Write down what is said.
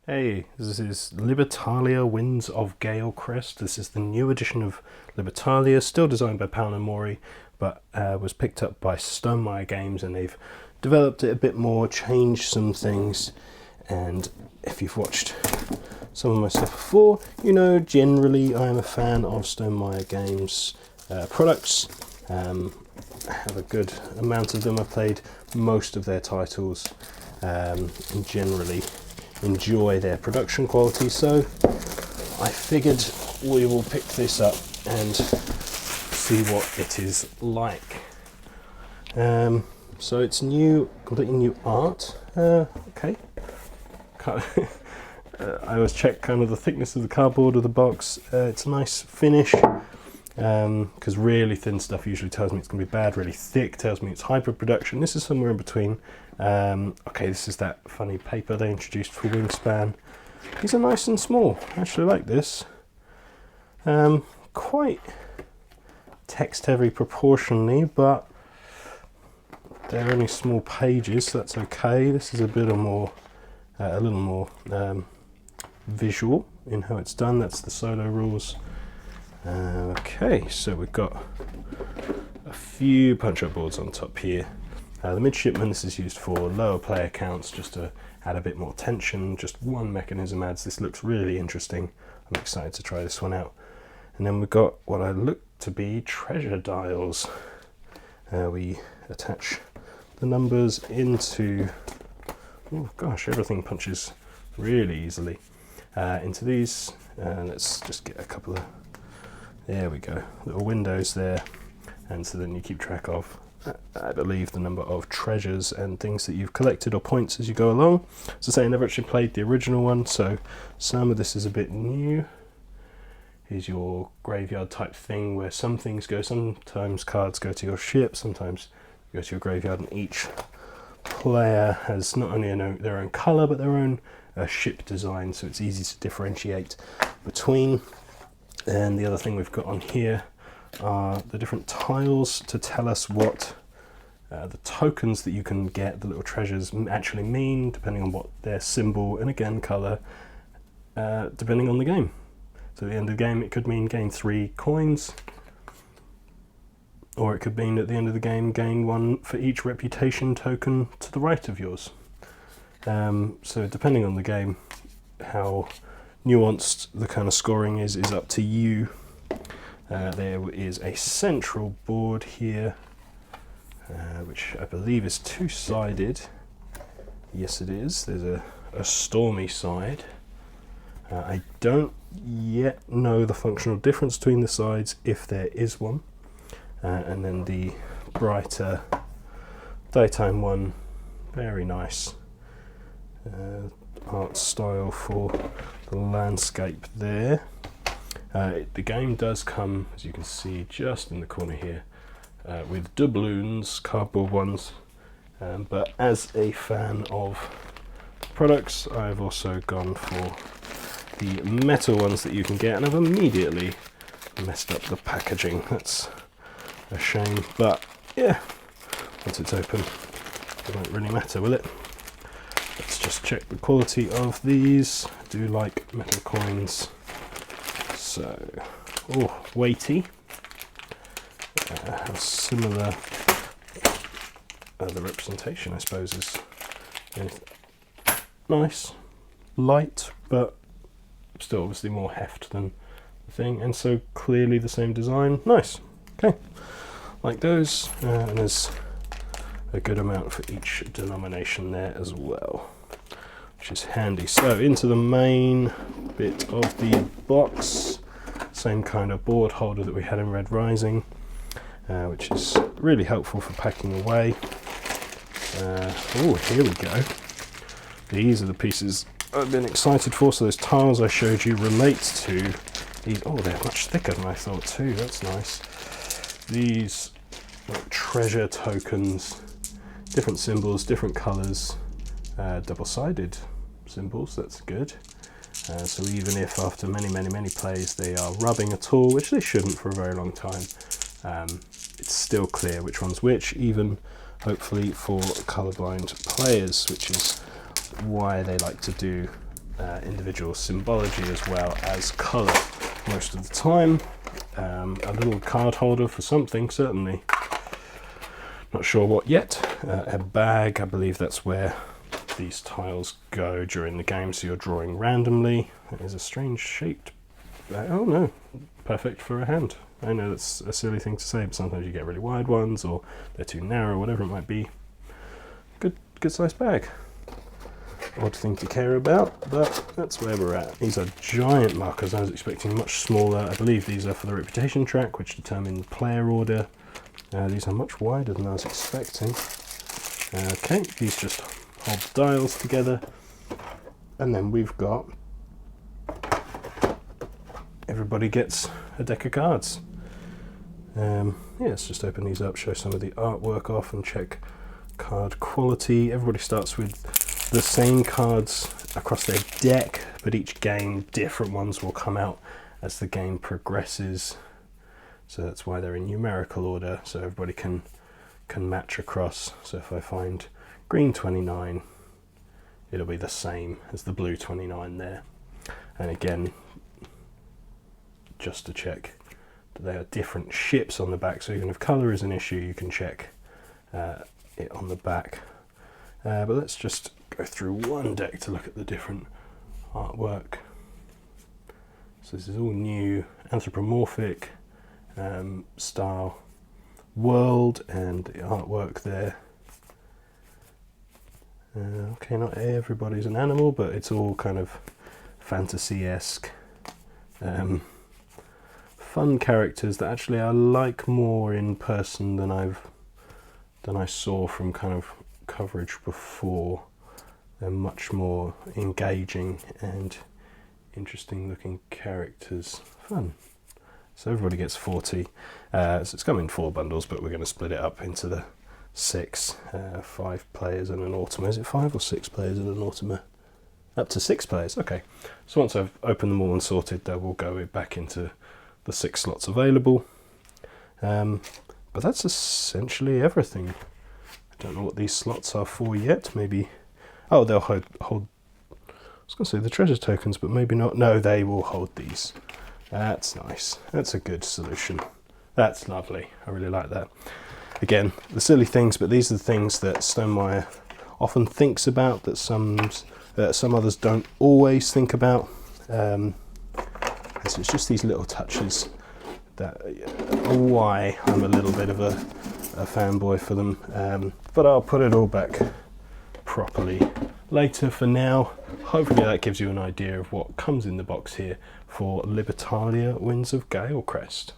Hey, this is Libertalia Winds of Galecrest. This is the new edition of Libertalia, still designed by Paolo and Mori, but was picked up by Stonemaier Games, and they've developed it a bit more, changed some things. And if you've watched some of my stuff before, you know generally I am a fan of Stonemaier Games products. I have a good amount of them. I've played most of their titles, and generally enjoy their production quality, so I figured we will pick this up and see what it is like. So it's new, completely new art. Okay. I always check kind of the thickness of the cardboard of the box. It's a nice finish, because really thin stuff usually tells me it's going to be bad. Really thick tells me it's hybrid production. This is somewhere in between. Okay, this is that funny paper they introduced for Wingspan. These are nice and small. I actually like this. Quite text heavy proportionally, but they're only small pages, so that's okay. This is a little more visual in how it's done. That's the solo rules. Okay, so we've got a few punch-up boards on top here. The midshipman, this is used for lower player counts, just to add a bit more tension. Just one mechanism adds. This looks really interesting. I'm excited to try this one out. And then we've got what I look to be treasure dials. We attach the numbers into, oh gosh, everything punches really easily, into these. Let's just get a couple of, there we go, little windows there. And so then you keep track of, I believe, the number of treasures and things that you've collected or points as you go along. As I say, I never actually played the original one, so some of this is a bit new. Here's your graveyard type thing where some things go, sometimes cards go to your ship, sometimes go to your graveyard, and each player has not only their own colour but their own ship design, so it's easy to differentiate between. And the other thing we've got on here are the different tiles to tell us what the tokens that you can get, the little treasures, actually mean, depending on what their symbol and again colour, depending on the game. So at the end of the game it could mean gain 3 coins, or it could mean at the end of the game gain 1 for each reputation token to the right of yours. So depending on the game, how nuanced the kind of scoring is up to you. There is a central board here, which I believe is 2-sided. Yes, it is. There's a stormy side. I don't yet know the functional difference between the sides, if there is one. And then the brighter daytime one, very nice art style for the landscape there. The game does come, as you can see just in the corner here, with doubloons, cardboard ones, but as a fan of products I've also gone for the metal ones that you can get, and I've immediately messed up the packaging. That's a shame, but yeah, once it's open it won't really matter, will it? Let's just check the quality of these. I do like metal coins. So, oh, weighty. Have similar, the representation I suppose is nice, light, but still obviously more heft than the thing, and so clearly the same design. Nice. Okay, like those, and there's a good amount for each denomination there as well, which is handy. So into the main bit of the box, same kind of board holder that we had in Red Rising, which is really helpful for packing away. Oh, here we go. These are the pieces I've been excited for. So those tiles I showed you relate to these. Oh, they're much thicker than I thought too. That's nice. These treasure tokens, different symbols, different colours, double-sided symbols. That's good. So even if after many plays they are rubbing at all, which they shouldn't for a very long time, it's still clear which one's which, even hopefully for colourblind players, which is why they like to do individual symbology as well as colour most of the time. A little card holder for something, certainly. Not sure what yet. A bag, I believe that's where these tiles go during the game, so you're drawing randomly. That is a strange shaped bag. Oh no, perfect for a hand. I know that's a silly thing to say, but sometimes you get really wide ones or they're too narrow, whatever it might be. Good sized bag. Odd thing to care about, but that's where we're at. These are giant markers. I was expecting much smaller. I believe these are for the reputation track, which determine player order. These are much wider than I was expecting. Okay, these just hold the dials together. And then we've got, everybody gets a deck of cards. Yeah, let's just open these up, show some of the artwork off and check card quality. Everybody starts with the same cards across their deck, but each game different ones will come out as the game progresses. So that's why they're in numerical order, so everybody can match across. So if I find green 29, it'll be the same as the blue 29 there. And again, just to check that there are different ships on the back, so even if colour is an issue, you can check it on the back. But let's just go through one deck to look at the different artwork. So this is all new anthropomorphic style world, and the artwork there. Okay, not everybody's an animal, but it's all kind of fantasy-esque. Fun characters that actually I like more in person than I saw from kind of coverage before. They're much more engaging and interesting looking characters. Fun. So everybody gets 40. So it's come in 4 bundles, but we're going to split it up into the 6. 5 players and an Automa. Is it 5 or 6 players and an Automa? Up to 6 players. Okay. So once I've opened them all and sorted, they will go back into the 6 slots available. But that's essentially everything. I don't know what these slots are for yet. Maybe, oh, they'll hold I was going to say the treasure tokens, but maybe not. No, they will hold these. That's nice. That's a good solution. That's lovely. I really like that. Again, the silly things, but these are the things that Stonemaier often thinks about that some others don't always think about. So it's just these little touches that are why I'm a little bit of a fanboy for them. But I'll put it all back properly later. For now, hopefully that gives you an idea of what comes in the box here for Libertalia Winds of Galecrest.